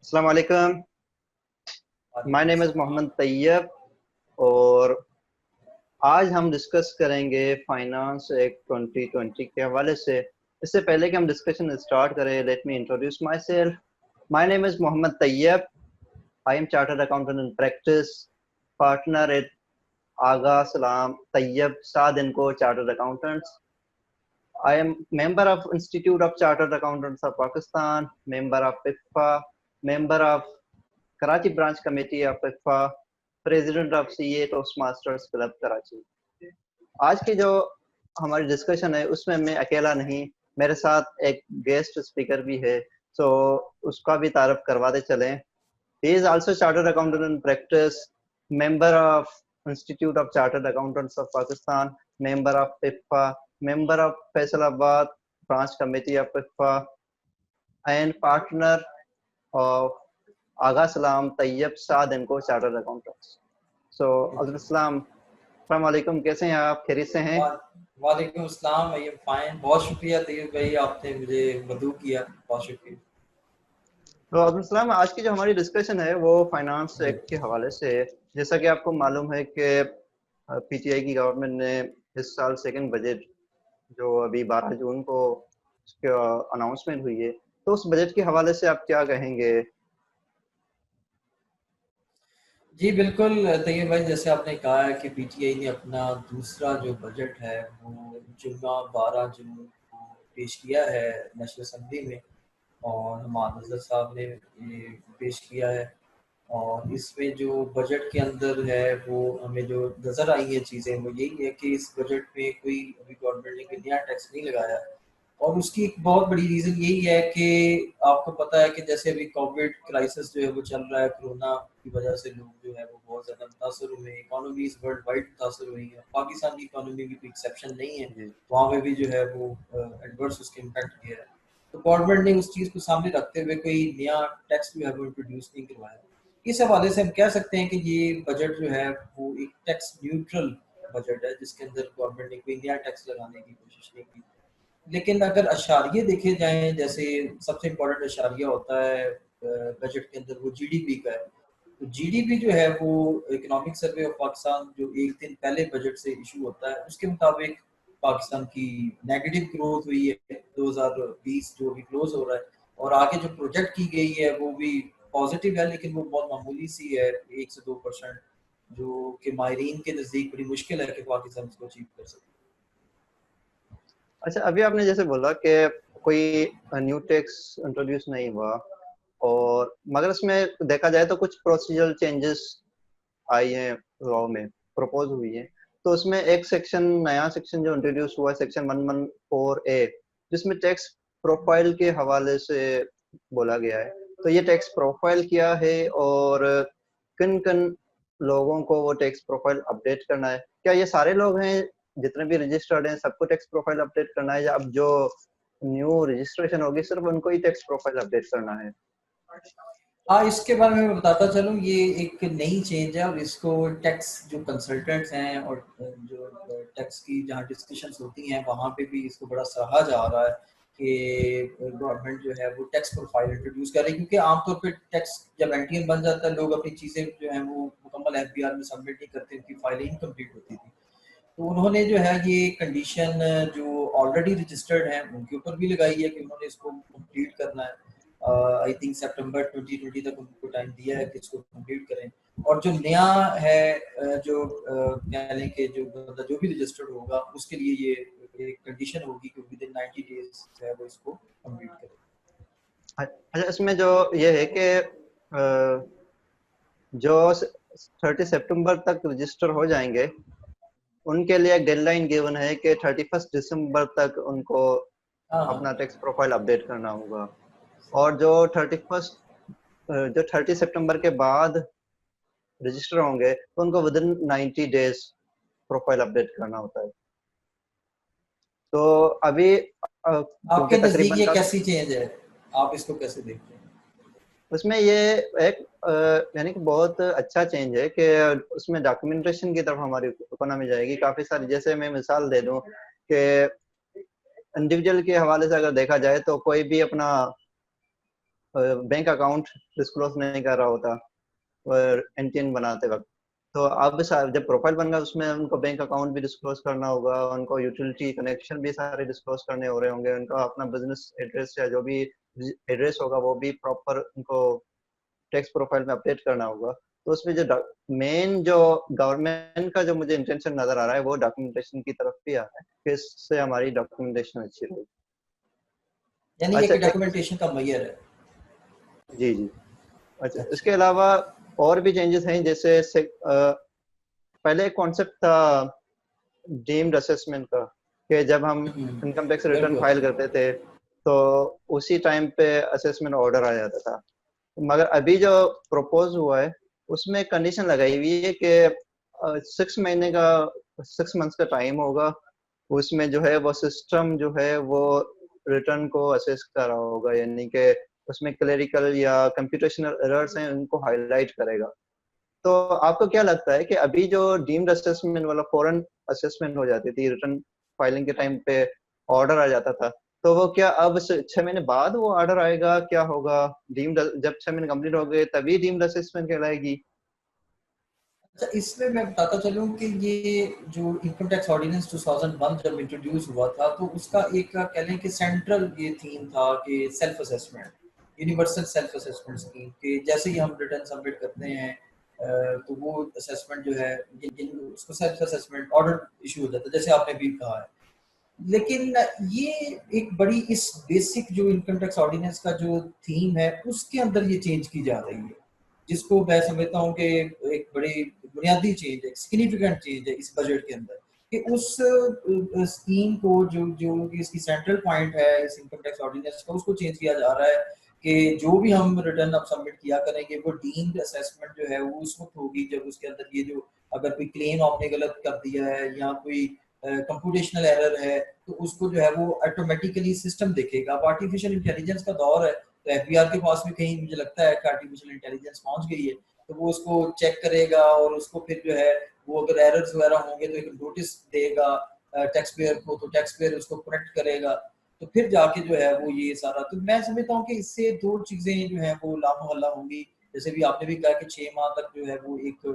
अस्सलाम वालेकुम। My name is Mohammad Tayyab और आज हम डिस्कस करेंगे फाइनेंस एक्ट 2020 के हवाले से। इससे पहले कि हम डिस्कशन स्टार्ट करें, let me introduce myself. My name is Mohammad Tayyab. I am chartered accountant in practice, partner at Agha Salam Tayyab Saad and co chartered accountants. I am member of Institute of Chartered Accountants of Pakistan, member of IFFA, member of Karachi Branch Committee of IFFA, President of CA Toastmasters Club Karachi। आज की जो हमारी discussion है उसमें मैं अकेला नहीं, मेरे साथ एक गेस्ट स्पीकर भी है, सो उसका भी तारुफ करवाते चलें। He is also chartered accountant in practice, member of Institute of Chartered Accountants of Pakistan, member of IFFA, member of Faisalabad Branch Committee of IFFA, and partner of Agha Salam Tayyab Saad and Co Chartered Accountants. So, Abdul Salam, अस्सलाम वालेकुम, कैसे हैं आप? खैरियत से हैं? वालेकुम अस्सलाम, आई एम फाइन। बहुत शुक्रिया तैयब भाई, आपने मुझे मदऊ किया, बहुत शुक्रिया। तो अब्दुल सलाम, आज की जो हमारी डिस्कशन है वो फाइनेंस एक्ट के हवाले से है। जैसा कि आपको मालूम है कि पीटीआई की गवर्नमेंट ने इस साल सेकंड बजट जो अभी 12 जून को उसकी अनाउंसमेंट हुई है, तो उस बजट के हवाले से आप क्या कहेंगे? जी बिल्कुल तैयब भाई, जैसे आपने कहा है कि पीटीआई ने अपना दूसरा जो बजट है वो जुम्मा 12 जून को पेश किया है नेशनल असेंबली में, और हमाद नज़र साहब ने ये पेश किया है। और इसमें जो बजट के अंदर है वो हमें जो नज़र आई है चीज़ें वो यही है कि इस बजट में कोई अभी गवर्नमेंट ने कोई नया टैक्स नहीं लगाया है। और उसकी एक बहुत बड़ी रीज़न यही है कि आपको पता है कि जैसे अभी कोविड क्राइसिस जो है वो चल रहा है, कोरोना की वजह से लोग जो है वो बहुत ज़्यादा मुतासर हुए हैं, इकोनॉमीज वर्ल्ड वाइड मुतासर हुई है। पाकिस्तान की इकोनॉमी भी कोई एक्सेप्शन नहीं है, जी। वहाँ पे भी जो है वो एडवर्स उसके इम्पैक्ट किया है। तो गवर्नमेंट ने उस चीज़ को सामने रखते हुए कोई नया टैक्स जो है वो इंट्रोड्यूस नहीं करवाया। इस हवाले से हम कह सकते हैं कि ये बजट जो है वो एक टैक्स न्यूट्रल बजट है, जिसके अंदर गवर्नमेंट ने कोई नया टैक्स लगाने की कोशिश नहीं की। लेकिन अगर अशारिये देखे जाएं, जैसे सबसे इम्पोर्टेंट अशारिया होता है बजट के अंदर, वो जीडीपी का है। तो जीडीपी जो है वो इकोनॉमिक सर्वे ऑफ पाकिस्तान जो एक दिन पहले बजट से इशू होता है, उसके मुताबिक पाकिस्तान की नेगेटिव ग्रोथ हुई है 2020 जो भी क्लोज हो रहा है, और आगे जो प्रोजेक्ट की गई है वो भी पॉजिटिव है, लेकिन वो बहुत मामूली सी है, 1 से 2%, जो कि माहिरीन के नज़दीक बड़ी मुश्किल है कि पाकिस्तान इसको अचीव कर सके। अच्छा, अभी आपने जैसे बोला कि कोई न्यू टैक्स इंट्रोड्यूस नहीं हुआ, और मगर इसमें देखा जाए तो कुछ प्रोसीजरल चेंजेस आई हैं, लॉ में प्रपोज हुई है। तो उसमें एक सेक्शन, नया सेक्शन जो इंट्रोड्यूस हुआ है, सेक्शन 114A, जिसमें टैक्स प्रोफाइल के हवाले से बोला गया है। तो ये टैक्स प्रोफाइल क्या है और किन किन लोगों को वो टैक्स प्रोफाइल अपडेट करना है? क्या ये सारे लोग हैं जितने भी रजिस्टर्ड हैं सबको टैक्स प्रोफाइल अपडेट करना है, या अब जो न्यू रजिस्ट्रेशन होगी सिर्फ उनको ही टैक्स प्रोफाइल अपडेट करना है? हाँ, इसके बारे में मैं बताता चलूँ, ये एक नई चेंज है, और इसको टैक्स जो कंसल्टेंट्स हैं और जो टैक्स की जहाँ डिस्कशंस होती हैं वहाँ पे भी इसको बड़ा सराहा जा रहा है कि गवर्नमेंट जो है वो टैक्स प्रोफाइल इंट्रोड्यूस कर रही है। क्योंकि आमतौर पे टैक्स जब एनटीएम बन जाता है, लोग अपनी चीज़ें जो हैं वो मुकम्मल एफबीआर में सबमिट नहीं करते, उनकी फाइलें इनकम्प्लीट होती थी। तो उन्होंने जो है ये कंडीशन जो ऑलरेडी रजिस्टर्ड हैं उनके ऊपर भी लगाई है कि उन्होंने इसको कंप्लीट करना है। आई थिंक सितंबर 2020 तक उनको टाइम दिया है कि इसको कंप्लीट करें। और जो नया है जो कह लें कि जो मतलब जो भी रजिस्टर्ड होगा उसके लिए ये एक कंडीशन होगी कि विद इन 90 डेज जो है वो इसको कंप्लीट करें। अच्छा, इसमें जो ये है कि जो 30 सितंबर तक रजिस्टर हो जाएंगे उनके लिए एक डेडलाइन गिवन है कि 31 दिसंबर तक उनको हाँ अपना हाँ, टैक्स प्रोफाइल अपडेट करना होगा। और जो 30 सितंबर के बाद रजिस्टर होंगे तो उनको with in 90 days profile update करना होता है। तो अभी क्योंकि आपके नज़दीक तकरीबन ये 10, कैसी चेंज है, आप इसको कैसे देखते हैं? उसमें ये एक यानी कि बहुत अच्छा चेंज है कि उसमें डॉक्यूमेंटेशन की तरफ हमारी इकोनॉमी जाएगी काफी सारी। जैसे मैं मिसाल दे दूं कि इंडिविजुअल के हवाले से अगर देखा जाए तो कोई भी अपना बैंक अकाउंट डिस्क्लोज नहीं कर रहा होता और एनटीएन बनाते वक्त। तो अब जब प्रोफाइल बन गया उसमें उनको बैंक अकाउंट भी डिस्क्लोज करना होगा, उनको यूटिलिटी कनेक्शन भी सारे डिस्क्लोज करने हो रहे होंगे, उनका अपना बिजनेस एड्रेस या जो भी एड्रेस होगा वो भी प्रॉपर उनको टैक्स प्रोफाइल में अपडेट करना होगा। तो उसमें जो मेन जो गवर्नमेंट का जो मुझे इंटेंशन नजर आ रहा है वो डॉक्यूमेंटेशन की तरफ भी आ रहा है कि इससे हमारी डॉक्यूमेंटेशन अच्छी रहेगी। यानी ये अच्छा कि एक डॉक्यूमेंटेशन का मैयर है। जी जी। अच्छा अच्छा। इसके अलावा और भी चेंजेस हैं, जैसे पहले एक कॉन्सेप्ट था डीम्ड असेसमेंट का कि जब हम इनकम टैक्स रिटर्न बिल्कुल। फाइल करते थे तो उसी टाइम पे असेसमेंट ऑर्डर आ जाता था। मगर अभी जो प्रपोज हुआ है उसमें कंडीशन लगाई हुई है कि 6 महीने का 6 मंथ्स का टाइम होगा, उसमें जो है वो सिस्टम जो है वो रिटर्न को असेस कर रहा होगा, यानी कि उसमें क्लेरिकल या कंप्यूटेशनल एरर्स हैं उनको हाईलाइट करेगा। तो आपको क्या लगता है कि अभी जो डीम्ड असेसमेंट वाला फॉरेन असेसमेंट हो जाती थी रिटर्न फाइलिंग के टाइम पे ऑर्डर आ जाता था, तो वो क्या अब 6 महीने बाद वो ऑर्डर आएगा, क्या होगा? डीम्ड जब 6 महीने कंप्लीट हो गए तभी डीम्ड असेसमेंट कहलाएगी? अच्छा, इसमें मैं बताता चलूं कि ये जो इनकम टैक्स ऑर्डिनेंस 2001 जब इंट्रोड्यूस हुआ था तो उसका एक कह लें कि सेंट्रल ये थीम था कि self assessment, universal self assessment scheme, कि जैसे ही हम रिटर्न सबमिट करते हैं तो वो असेसमेंट जो है उसको सेल्फ असेसमेंट ऑर्डर इशू हो जाता है, जैसे आपने भी कहा है। लेकिन ये एक बड़ी इस बेसिक जो इनकम टैक्स ऑर्डिनेंस का जो थीम है उसके अंदर ये चेंज की जा रही है, जिसको मैं समझता हूँ कि एक बड़ी बुनियादी चेंज है, सिग्निफिकेंट चेंज है इस बजट के अंदर, कि उस स्कीम को जो जो इसकी सेंट्रल पॉइंट है इस इनकम टैक्स ऑर्डिनेंस का, उसको चेंज किया जा रहा है कि जो भी हम रिटर्न अब सबमिट किया करेंगे वो डीम्ड असेसमेंट जो है वो उस वक्त होगी जब उसके अंदर ये जो अगर कोई क्लेम आपने गलत कर दिया है या कोई कंप्यूटेशनल एरर है तो उसको जो है वो ऑटोमेटिकली सिस्टम देखेगा। अब आर्टिफिशियल इंटेलिजेंस का दौर है तो एफबीआर के पास भी कहीं मुझे लगता है कि आर्टिफिशियल इंटेलिजेंस पहुंच गई है, तो वो उसको चेक करेगा और उसको फिर जो है वो अगर एरर्स वगैरह होंगे तो एक नोटिस देगा टैक्स पेयर को, तो टैक्स पेयर उसको करेक्ट करेगा, तो फिर जाके जो है वो ये सारा, तो मैं समझता हूँ कि इससे दो चीजें जो है वो लामोहल्ला होंगी। जैसे भी आपने भी कहा कि 6 माह तक जो है वो एक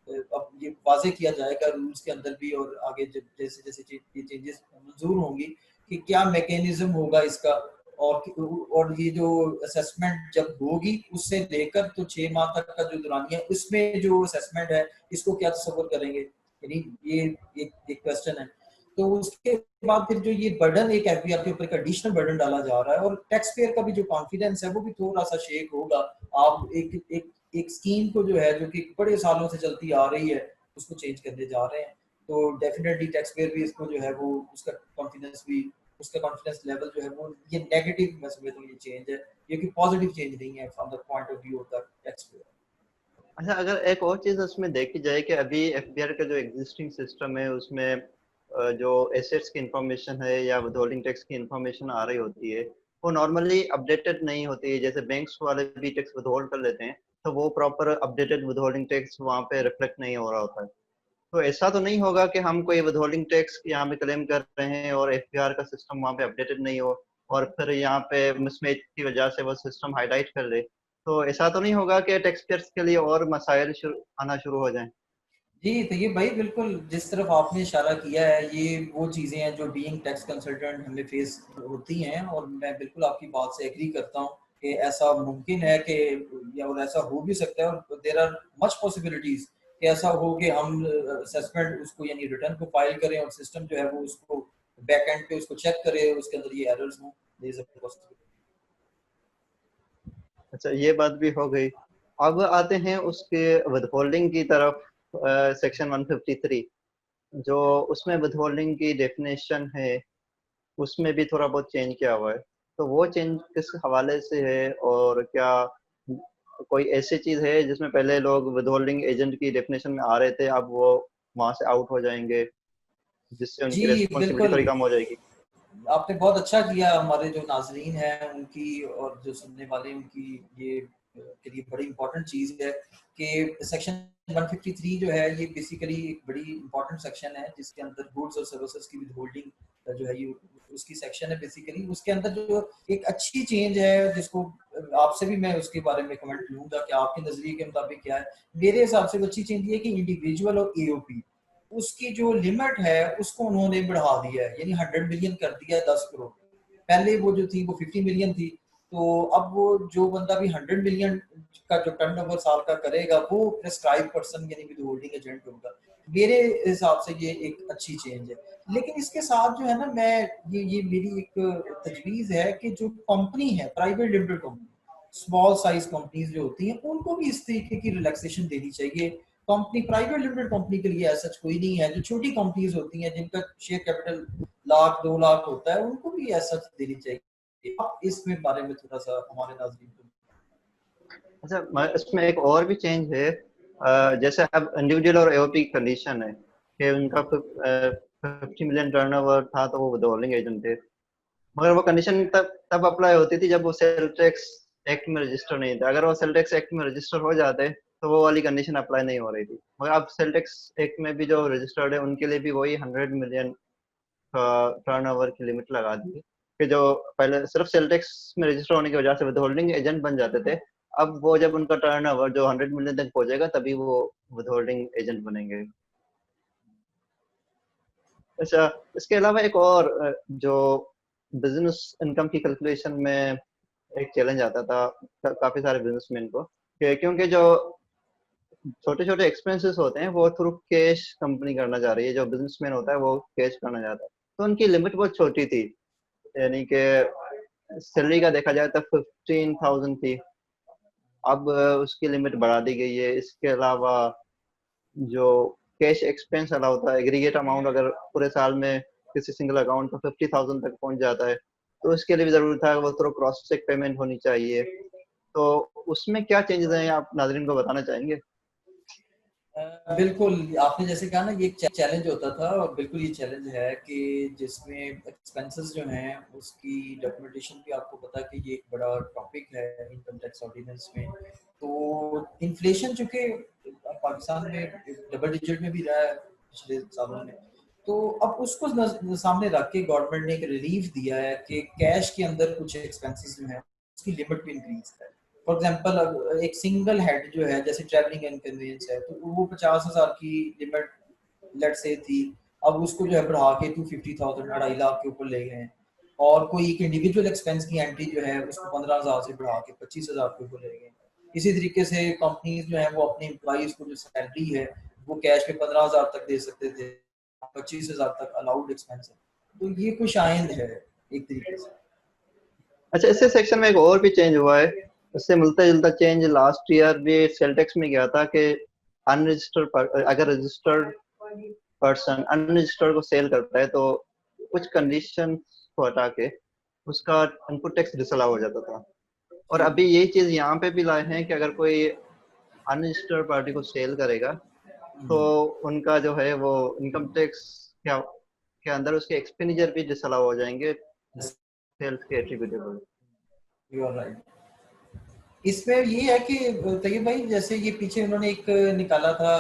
अब ये वाजे किया जाएगा रूल्स के अंदर भी, और आगे जैसे जैसे ये चेंजेस मंजूर होंगी कि क्या मैकेनिज्म होगा इसका, और ये जो असेसमेंट जब होगी उससे लेकर तो 6 माह तक का जो दौरानिया है उसमें जो असेसमेंट है इसको क्या तस्वर करेंगे, यानी ये एक क्वेश्चन है। तो उसके बाद फिर जो ये बर्डन एक एफबीआर के ऊपर एक एडिशनल बर्डन डाला जा रहा है और टैक्स पेयर का भी जो कॉन्फिडेंस है वो भी थोड़ा सा शेक होगा। आप एक स्कीम को जो है जो कि बड़े सालों से चलती आ रही है उसको चेंज करने जा रहे हैं, तो डेफिनेटली टैक्स पेयर भी इसको जो है वो उसका कॉन्फिडेंस भी, उसका कॉन्फिडेंस लेवल जो है वो ये नेगेटिव मैं समझता हूँ ये चेंज है, ये कि पॉजिटिव चेंज नहीं है from the point of view of the tax payer. अच्छा अगर एक और चीज उसमें देखी जाए कि अभी एफबीआर का जो एग्जिस्टिंग सिस्टम है उसमें जो एसेट्स की इंफॉर्मेशन है या विथहोल्डिंग टैक्स की इंफॉर्मेशन आ रही होती है वो नॉर्मली अपडेटेड नहीं होती है, जैसे बैंक्स वाले भी टैक्स विथहोल्ड कर लेते हैं तो वो प्रॉपर अपडेटेड विथहोल्डिंग टैक्स वहाँ पे रिफ्लेक्ट नहीं हो रहा होता है। तो ऐसा तो नहीं होगा कि हम कोई विथहोल्डिंग टैक्स यहाँ पे क्लेम कर रहे हैं और एफबीआर का सिस्टम वहाँ पे अपडेटेड नहीं हो और फिर यहाँ पे मिसमैच की वजह से वो सिस्टम हाईलाइट कर दे, तो ऐसा तो नहीं होगा कि टैक्स पेयर्स के लिए और मसाइल आना शुरू हो जाएं? जी, तो ये भाई बिल्कुल जिस तरफ आपने इशारा किया है ये वो चीज़ें हैं जो बीइंग टैक्स कंसल्टेंट हमें फेस होती हैं, और मैं बिल्कुल आपकी बात से एग्री करता हूँ कि ऐसा मुमकिन है कि या और ऐसा हो भी सकता है, और देयर आर मच पॉसिबिलिटीज कि ऐसा हो कि हम असेसमेंट उसको यानी रिटर्न को फाइल करें और सिस्टम जो है वो उसको बैक एंड पे उसको चेक करे उसके अंदर ये एरर्स हों, देयर इज अ पॉसिबिलिटी। अच्छा ये बात भी हो गई। अब आते हैं उसके विथहोल्डिंग की तरफ। सेक्शन 153 जो उसमें विथहोल्डिंग की डेफिनेशन है उसमें भी थोड़ा बहुत चेंज किया हुआ है, तो वो चेंज किस हवाले से है और क्या कोई ऐसी चीज है जिसमें पहले लोग विथहोल्डिंग एजेंट की डेफिनेशन में आ रहे थे अब वो वहां से आउट हो जाएंगे जिससे जी उनकी रेस्पॉन्सिबिलिटी बिल्कुल, थोड़ी कम हो जाएगी? आपने बहुत अच्छा किया, हमारे जो नाजरीन हैं उनकी और जो सुनने वाले हैं उनकी ये के लिए बड़ी इंपॉर्टेंट चीज़ है कि सेक्शन 153 जो है ये बेसिकली एक बड़ी इंपॉर्टेंट सेक्शन है जिसके अंदर गुड्स और सर्विसेज की विद होल्डिंग जो है ये उसकी सेक्शन है बेसिकली। उसके अंदर जो एक अच्छी चेंज है जिसको आपसे भी मैं उसके बारे में कमेंट लूंगा कि आपके नजरिए के मुताबिक क्या है। मेरे हिसाब से अच्छी चेंज ये है कि इंडिविजुअल और एओपी उसकी जो लिमिट है उसको उन्होंने बढ़ा दिया है, यानी 100 मिलियन कर दिया है 10 करोड़। पहले वो जो थी वो 50 मिलियन थी, तो अब वो जो बंदा भी 100 मिलियन का जो टर्नओवर साल का करेगा वो प्रेस्क्राइब पर्सन यानी विद होल्डिंग एजेंट होगा। मेरे हिसाब से ये एक अच्छी चेंज है। लेकिन इसके साथ जो है ना, मैं ये मेरी एक तजवीज़ है कि जो कंपनी है private limited company, small size companies जो होती हैं उनको भी इस तरीके की रिलैक्सेशन देनी चाहिए। कंपनी प्राइवेट लिमिटेड कंपनी के लिए ऐसा कोई नहीं है। जो छोटी कंपनीज होती हैं जिनका शेयर कैपिटल लाख 2 लाख होता है उनको भी ऐसा देनी चाहिए। आप इसमें बारे में थोड़ा सा हमारे नाज़रीन को। अच्छा, इसमें एक और भी चेंज है। जैसे अब इंडिविजुअल और एओपी कंडीशन है कि उनका 50 मिलियन टर्नओवर था तो वो विदहोल्डिंग एजेंट थे, मगर वो कंडीशन तब अप्लाई होती थी जब वो सेल टैक्स एक्ट में रजिस्टर नहीं था। अगर वो सेल टैक्स एक्ट में रजिस्टर हो जाते तो वो वाली कंडीशन अप्लाई नहीं हो रही थी। मगर अब सेल टैक्स एक्ट में भी जो रजिस्टर्ड है उनके लिए भी वही 100 मिलियन टर्नओवर की लिमिट लगा दी है कि जो पहले सिर्फ सेल टैक्स में रजिस्टर होने की वजह से विदहोल्डिंग एजेंट बन जाते थे, अब वो जब उनका टर्नओवर जो 100 मिलियन तक पहुंचेगा तभी वो विदहोल्डिंग एजेंट बनेंगे। अच्छा, इसके अलावा एक और जो बिजनेस इनकम की कैलकुलेशन में एक चैलेंज आता था काफी सारे बिजनेसमैन को, कि क्योंकि जो छोटे छोटे एक्सपेंसेस होते हैं वो थ्रू कैश कंपनी करना चाह रही है, जो बिजनेसमैन होता है वो कैश करना चाहता है, तो उनकी लिमिट बहुत छोटी थी। यानी कि सैलरी का देखा जाए तो 15,000 थी, अब उसकी लिमिट बढ़ा दी गई है। इसके अलावा जो कैश एक्सपेंस अलाउ होता है, एग्रीगेट अमाउंट अगर पूरे साल में किसी सिंगल अकाउंट का 50,000 तक पहुंच जाता है तो उसके लिए भी जरूरी था वो थ्रू क्रॉस चेक पेमेंट होनी चाहिए। तो उसमें क्या चेंजेस हैं आप नाजरीन को बताना चाहेंगे? बिल्कुल, आपने जैसे कहा ना ये एक चैलेंज होता था, और बिल्कुल ये चैलेंज है कि जिसमें एक्सपेंसेस जो हैं उसकी डॉक्यूमेंटेशन भी आपको पता है कि ये एक बड़ा टॉपिक है इनकम टैक्स ऑर्डिनेंस में। तो इन्फ्लेशन चूंकि पाकिस्तान में डबल डिजिट में भी रहा है पिछले सालों में, तो अब उसको सामने रख के गवर्नमेंट ने एक रिलीफ दिया है कि कैश के अंदर कुछ एक्सपेंसेस जो हैं उसकी लिमिट भी इंक्रीज है। फॉर एग्जाम्पल एक सिंगल हेड जो है जैसे ट्रैवलिंग इनकन्वीनियंस है तो वो 50,000 की लिमिट लेट से थी, अब उसको जो है बढ़ा के 250,000 2.5 लाख के ऊपर ले गए हैं। और कोई एक इंडिविजुअल एक्सपेंस की एंट्री जो है उसको 15,000 से बढ़ा के 25,000 के ऊपर ले गए। इसी तरीके से कंपनीज जो है वो अपने एम्प्लॉइज को जो सैलरी है वो कैश में 15,000 तक दे सकते थे, 25,000 तक अलाउड एक्सपेंस है। तो ये कुछ आइंद है एक तरीके से। अच्छा, इससे सेक्शन में एक और भी चेंज हुआ है। इससे मिलता जुलता चेंज लास्ट ईयर भी सेल टैक्स में गया था कि अनरजिस्टर्ड अगर रजिस्टर्ड पर्सन अनरजिस्टर्ड को सेल करता है तो कुछ कंडीशन को हटा के उसका इनपुट टैक्स डिसअलाउ हो जाता था। और जी अभी यही चीज यहाँ पे भी लाए हैं कि अगर कोई अनरजिस्टर्ड पार्टी को सेल करेगा तो उनका जो है वो इनकम टैक्स के अंदर उसके एक्सपेंडिचर भी डिसअलाउ हो जाएंगे सेल्स के एट्रीब्यूटेबल। You are right. इसमें ये है कि तैयब भाई जैसे ये पीछे उन्होंने एक निकाला था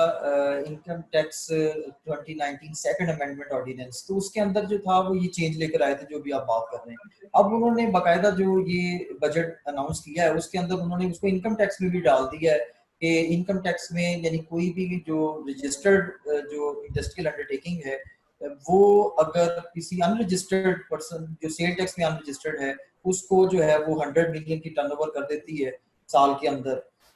income tax 2019 second amendment ordinance, तो उसके अंदर जो था वो ये चेंज लेकर आए थे जो भी आप बात कर रहे हैं। अब उन्होंने बाकायदा जो ये बजट अनाउंस किया है उसके अंदर उन्होंने उसको इनकम टैक्स में भी डाल दिया है कि इनकम टैक्स में यानी कोई भी जो रजिस्टर्ड जो इंडस्ट्रियल अंडरटेकिंग है वो अगर किसी अनरजिस्टर्ड पर्सन जो सेल टैक्स में अनरजिस्टर्ड है उसको जो है वो 100 मिलियन की टर्नओवर कर देती है साल के अंदर,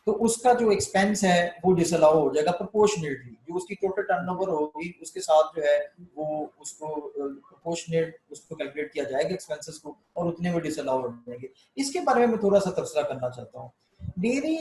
तो उसका जो एक्सपेंस है वो डिसअलाउ हो जाएगा प्रोपोर्शनेटली। जो उसकी टोटल टर्नओवर होगी उसके साथ जो है वो उसको प्रोपोर्शनेट उसको कैलकुलेट किया जाएगा एक्सपेंसेस को, और उतने वो डिसअलाउ हो जाएंगे। इसके बारे में मैं थोड़ा सा तबसरा करना चाहता हूँ। मेरी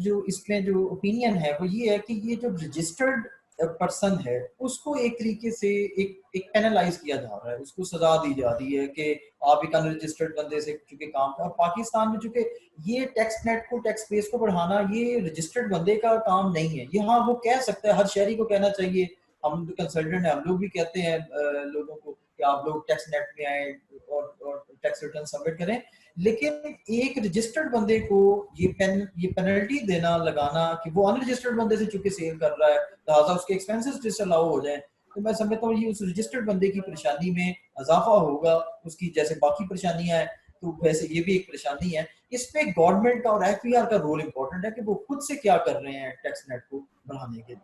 जो इसमें जो ओपिनियन है वो ये है कि ये जो रजिस्टर्ड पर्सन है उसको एक तरीके से एक पेनलाइज किया जा रहा है, उसको सजा दी जा रही है कि आप एक अनरजिस्टर्ड बंदे से चूंकि काम कर। पाकिस्तान में चूंकि ये टैक्स नेट को टैक्स बेस को बढ़ाना ये रजिस्टर्ड बंदे का काम नहीं है। ये हाँ वो कह सकता है, हर शहरी को कहना चाहिए, हम कंसल्टेंट है हम लोग भी कहते हैं लोगों को कि आप लोग टैक्स नेट में आए और टैक्स रिटर्न सबमिट करें, लेकिन एक रजिस्टर्ड बंदे को ये पेनल्टी देना लगाना कि वो अनरजिस्टर्ड बंदे से चूंकि सेल कर रहा है लिहाजा उसके एक्सपेंसेस डिसअलाउ हो जाए, तो मैं समझता हूँ ये उस रजिस्टर्ड बंदे की परेशानी में इजाफा होगा, उसकी जैसे बाकी परेशानियां हैं तो वैसे ये भी एक परेशानी है। इस पे गवर्नमेंट और एफबीआर का रोल इम्पोर्टेंट है कि वो खुद से क्या कर रहे हैं टैक्स नेट को बढ़ाने के लिए।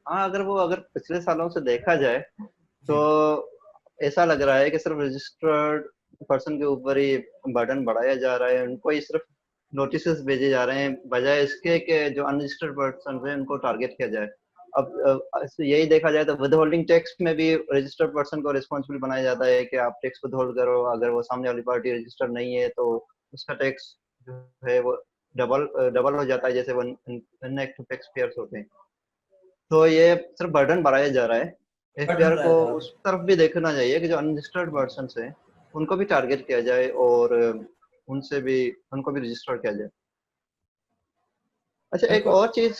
हाँ, अगर पिछले सालों से देखा जाए तो जी ऐसा लग रहा है कि सिर्फ रजिस्टर्ड पर्सन के ऊपर ही बर्डन बढ़ाया जा रहा है, उनको ही सिर्फ नोटिस भेजे जा रहे हैं, बजाय इसके कि जो अनरजिस्टर्ड पर्सन है उनको टारगेट किया जाए। अब यही देखा जाए तो विद होल्डिंग टैक्स में भी रजिस्टर्ड पर्सन को रिस्पॉन्सिबल बनाया जाता है कि आप टैक्स विद होल्ड करो, अगर वो सामने वाली पार्टी रजिस्टर्ड नहीं है तो उसका टैक्स जो है वो डबल हो जाता है, जैसे वो इनएक्टिव टैक्स पेयर्स होते हैं। तो ये सिर्फ बर्डन बढ़ाया जा रहा है। बटन एफबीआर को रह जा रहे उस तरफ भी देखना चाहिए कि जो अनरजिस्टर्ड पर्सन है उनको भी टारगेट किया जाए और उनसे भी उनको भी रजिस्टर किया जाए। अच्छा, एक बिल्कुल। और चीज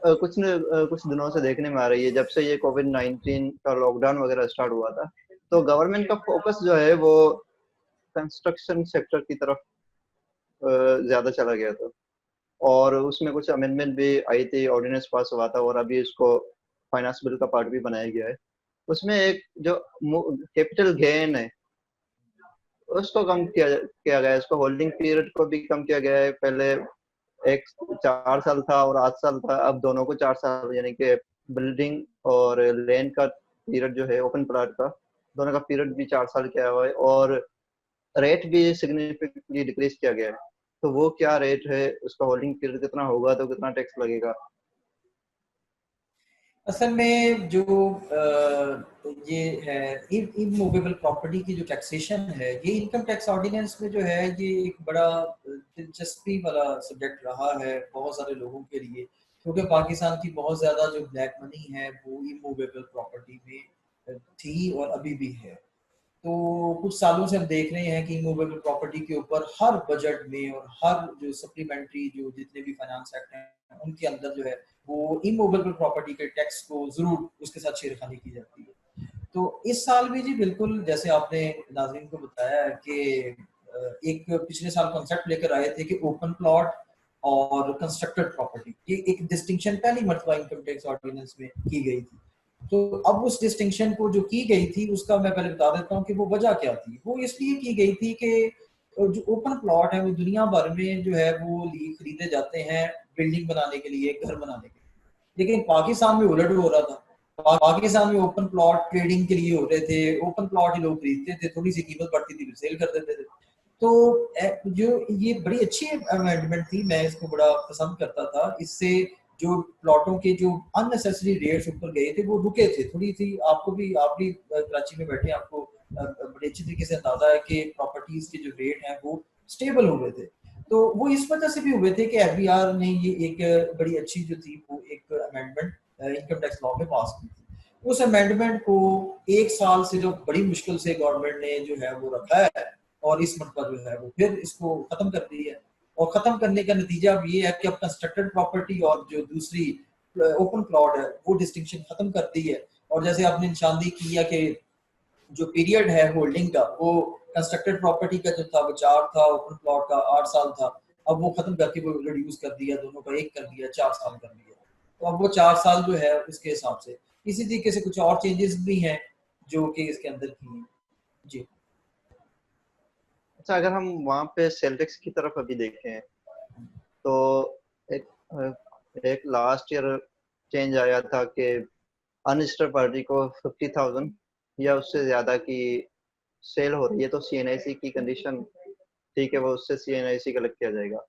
कुछ दिनों से देखने में आ रही है, जब से ये कोविड-19 का लॉकडाउन वगैरह स्टार्ट हुआ था, तो गवर्नमेंट का फोकस जो है वो कंस्ट्रक्शन सेक्टर की तरफ ज्यादा चला गया था, और उसमें कुछ अमेंडमेंट भी आई थी, ऑर्डिनेंस पास हुआ था, और अभी इसको फाइनेंस बिल का पार्ट भी बनाया गया है। उसमें एक जो कैपिटल गेन है उसको कम किया गया है, इसको होल्डिंग पीरियड को भी कम किया गया है। पहले एक 4 साल था और 8 साल था, अब दोनों को 4 साल, यानी कि बिल्डिंग और लैंड का पीरियड जो है ओपन प्लॉट का, दोनों का पीरियड भी 4 साल किया हुआ है, और रेट भी सिग्निफिकेंटली डिक्रीज किया गया है। तो वो क्या रेट है, उसका होल्डिंग पीरियड कितना होगा तो कितना टैक्स लगेगा? असल में जो ये है इमूवेबल प्रॉपर्टी की जो टैक्सेशन है, ये इनकम टैक्स ऑर्डिनेंस में जो है ये एक बड़ा दिलचस्पी वाला सब्जेक्ट रहा है बहुत सारे लोगों के लिए, क्योंकि पाकिस्तान की बहुत ज़्यादा जो ब्लैक मनी है वो इमूवेबल प्रॉपर्टी में थी और अभी भी है। तो कुछ सालों से हम देख रहे हैं कि मूवेबल प्रॉपर्टी के ऊपर हर बजट में और हर जो सप्लीमेंट्री जो जितने भी फाइनेंस एक्ट हैं उनके अंदर जो है वो इमूवेबल प्रॉपर्टी के टैक्स को जरूर उसके साथ छेड़खानी की जाती है। तो इस साल भी जी बिल्कुल जैसे आपने नाज़रीन को बताया कि एक पिछले साल कॉन्सेप्ट लेकर आए थे कि ओपन प्लॉट और कंस्ट्रक्टेड प्रॉपर्टी, ये एक डिस्टिंक्शन पहली मर्तबा इनकम टैक्स ऑर्डिनेंस में की गई थी। तो अब उस डिस्टिंक्शन को जो की गई थी उसका मैं पहले बता देता हूँ कि वो वजह क्या थी। वो इसलिए की गई थी कि जो ओपन प्लॉट है वो दुनिया भर में जो है वो खरीदे जाते हैं बिल्डिंग बनाने के लिए, घर बनाने के लिए, लेकिन पाकिस्तान में उलट हो रहा था। पाकिस्तान में ओपन प्लॉट ट्रेडिंग के लिए हो रहे थे, ओपन प्लॉट ही लोग खरीदते थे, थोड़ी सी कीमत बढ़ती थी फिर सेल कर देते थे। तो जो ये बड़ी अच्छी अमेंडमेंट थी, मैं इसको बड़ा पसंद करता था। इससे जो प्लॉटों के जो अननेसेसरी रेट्स ऊपर गए थे वो रुके थे। थोड़ी सी आपको भी, आप भी कराची में बैठे आपको बड़े अच्छी तरीके से अंदाजा है कि प्रॉपर्टीज के जो रेट हैं वो स्टेबल हुए थे। तो वो इस वजह से भी हुए थे कि एफबीआर ने ये एक बड़ी अच्छी जो थी वो एक अमेंडमेंट इनकम टैक्स लॉ में पास की थी। उस अमेंडमेंट को एक साल से जो बड़ी मुश्किल से गवर्नमेंट ने जो है वो रखा है, और इस मरतबा जो है वो फिर इसको खत्म कर दी है। और खत्म करने का नतीजा अब ये है कि अब कंस्ट्रक्टेड प्रॉपर्टी और जो दूसरी ओपन प्लॉट है वो डिस्टिंक्शन खत्म कर दी है। और जैसे आपने निशानदी किया कि जो पीरियड है होल्डिंग का वो कंस्ट्रक्टेड प्रॉपर्टी का जो था वो 4 था, ओपन प्लॉट का 8 साल था, अब वो खत्म करके वो रिड्यूस कर दिया, दोनों का एक कर दिया, 4 साल कर दिया। तो अब वो 4 साल जो है उसके हिसाब से इसी तरीके से कुछ और चेंजेस भी हैं जो कि इसके अंदर की हैं। जी अच्छा, अगर हम वहाँ पे सेल टैक्स की तरफ अभी देखें तो एक लास्ट ईयर चेंज आया था कि अनरजिस्टर्ड पार्टी को 50,000 या उससे ज्यादा की सेल हो रही है तो सीएनआईसी की कंडीशन, ठीक है, वो उससे सीएनआईसी कलेक्ट किया जाएगा।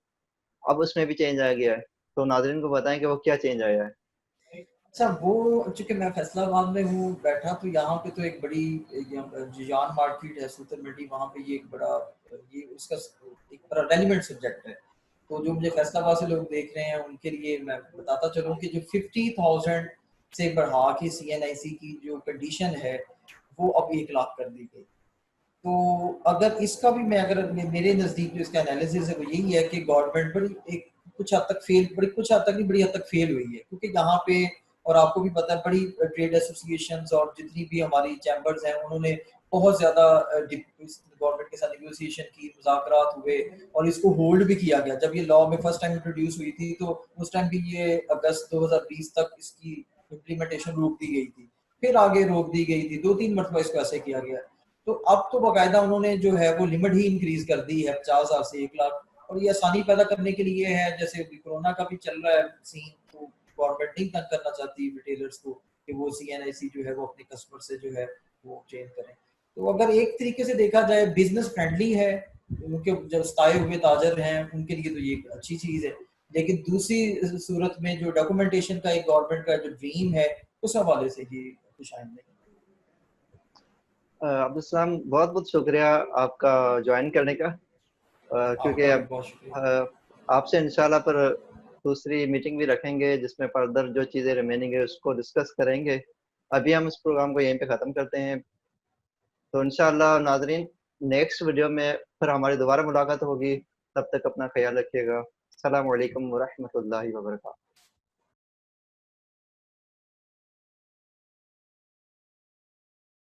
अब उसमें भी चेंज आ गया है, तो नाज़रीन को बताएं कि वो क्या चेंज आया है। अच्छा, वो चूंकि मैं फैसलाबाद में हूँ बैठा, तो यहाँ पे तो एक बड़ी जियान मार्केट है, सूतर मंडी, वहाँ पे ये एक बड़ा ये उसका एक बड़ा रेलिवेंट सब्जेक्ट है। तो जो मुझे फैसलाबाद से लोग देख रहे हैं उनके लिए मैं बताता चलूँ कि जो 50,000 से बढ़ा के सीएनआईसी की जो कंडीशन है वो अब 1 लाख कर दी गई। तो अगर इसका भी मैं अगर मेरे नज़दीक जो इसका एनालिसिस है वो यही है कि गवर्नमेंट बड़ी एक कुछ हद तक फेल, बड़ी कुछ हद तक नहीं, बड़ी हद तक फेल हुई है, क्योंकि यहाँ पे और आपको भी पता है बड़ी ट्रेड एसोसिएशंस और जितनी भी हमारी चैम्बर्स हैं उन्होंने बहुत ज़्यादा गवर्नमेंट के साथ नेगोशिएशन की, मुज़ाकरात हुए और इसको होल्ड भी किया गया। जब ये लॉ में फर्स्ट टाइम इंट्रोड्यूस हुई थी तो उस टाइम भी ये अगस्त 2020 तक इसकी इम्प्लीमेंटेशन रोक दी गई थी, फिर आगे रोक दी गई थी, 2-3 मरतबा इसको ऐसे किया गया। तो अब तो बाकायदा उन्होंने जो है वो लिमिट ही इंक्रीज कर दी है 50,000 से 1 लाख, और ये आसानी पैदा करने के लिए है। जैसे कोरोना का भी चल रहा है सीन, तो गवर्नमेंट नहीं तंग करना चाहती रिटेलर्स को कि वो CNIC जो है वो अपने कस्टमर से जो है वो चेंज करें। तो अगर एक तरीके से देखा जाए बिजनेस फ्रेंडली है, उनके जो स्थायी हुए ताजर हैं उनके लिए तो ये एक अच्छी चीज है। लेकिन दूसरी सूरत में जो डॉक्यूमेंटेशन का एक गवर्नमेंट का जो ड्रीम है, उस हवाले से ये कुछ आइन नहीं। अब्दुल सलाम, बहुत बहुत शुक्रिया आपका ज्वाइन करने का, क्योंकि आपका भी अब बहुत शुक्रिया। आपसे इंशाल्लाह पर दूसरी मीटिंग भी रखेंगे जिसमें फर्दर जो चीज़ें रिमेनिंग है उसको डिस्कस करेंगे। अभी हम इस प्रोग्राम को यहीं पे ख़त्म करते हैं। तो इंशाल्लाह नाज़रीन, नेक्स्ट वीडियो में फिर हमारी दोबारा मुलाकात होगी। तब तक अपना ख्याल रखिएगा। अस्सलामु अलैकुम व रहमतुल्लाहि व बरकातहू।